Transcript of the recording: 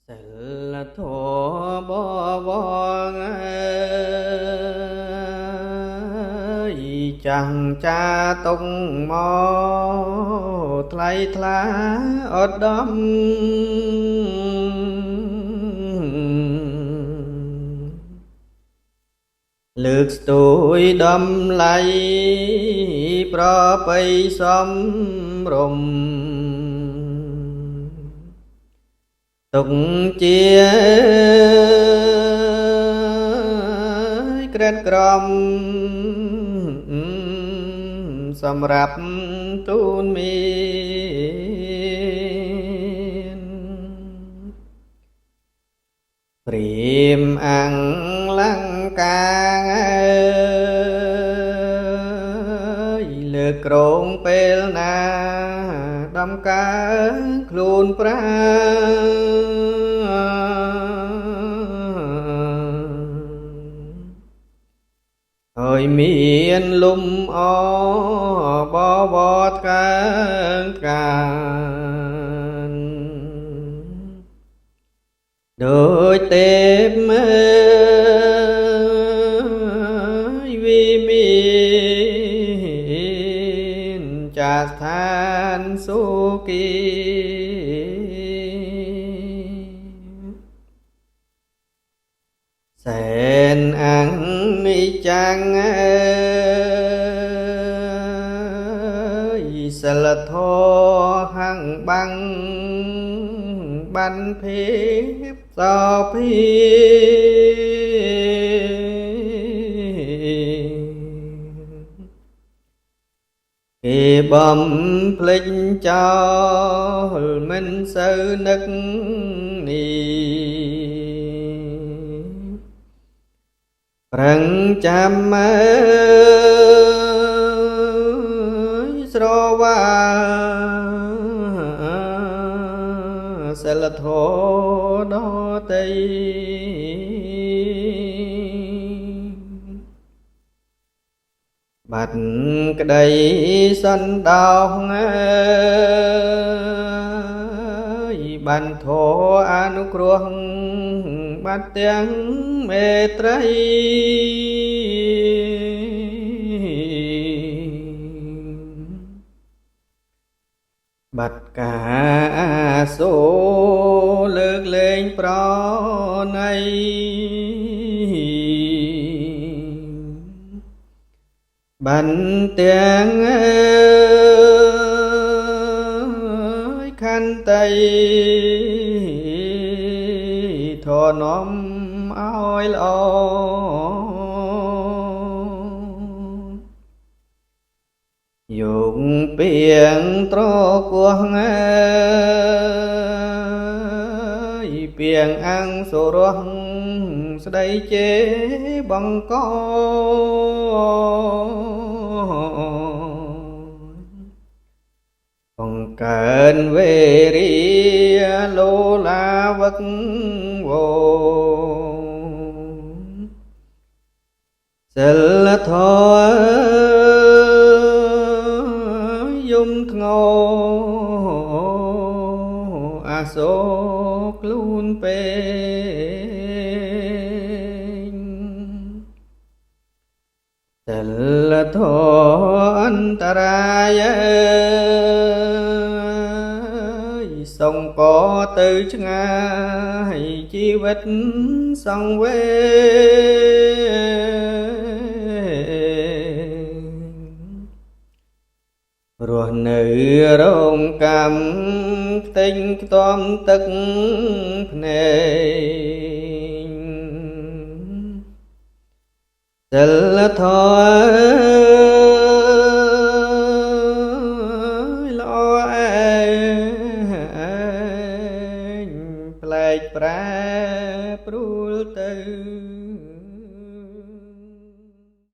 សិលធម៌បវងអើយចាំងចាតុងមកថ្លៃថ្លាឧត្តមលើកស្ទួយដំឡៃប្រពៃសំរម្យទុកជាក្រិតក្រមសម្រាប់ទូនមានព្រាមអង្គលង្កាលើកក្រងពេលណាដំកើខ្លួនប្រាហើយមានលំអបវរកានដូចទេពវិមានចាស្ថានសុគីសែនអង្គនិច្ចំសិលធម៌ហੰបាំងបានភាពសោភាគេបំភ្លេចចោលមិនសូវនឹកនេះប្រឹងចាំស្រវាសិលធម៌ដទៃបាត់ក្តីសន្តោសបានធម៌អនុគ្រោះបាត់ទាំងមេត្រីបាត់កាសូលើកលែងប្រណីបានទាំងខន្តីធនំឲ្យល្អយកពីងត្រគោះពីងអង្គសុរោះស្ដីជេបង្កបង្កើនវេរីលោឡាវឹកវោសិលធម៌យំធ្ងោអាសោខ្លួនពេកសិលធម៌អន្តរាយសុងកទៅឆ្ងាយជីវិតសង្វេរស់នៅរោងកម្មផ្ទៃខ្ទាំទឹកភ្នែកសិលធម៌ល្អឯងប្លែកប្រែប្រួលទៅ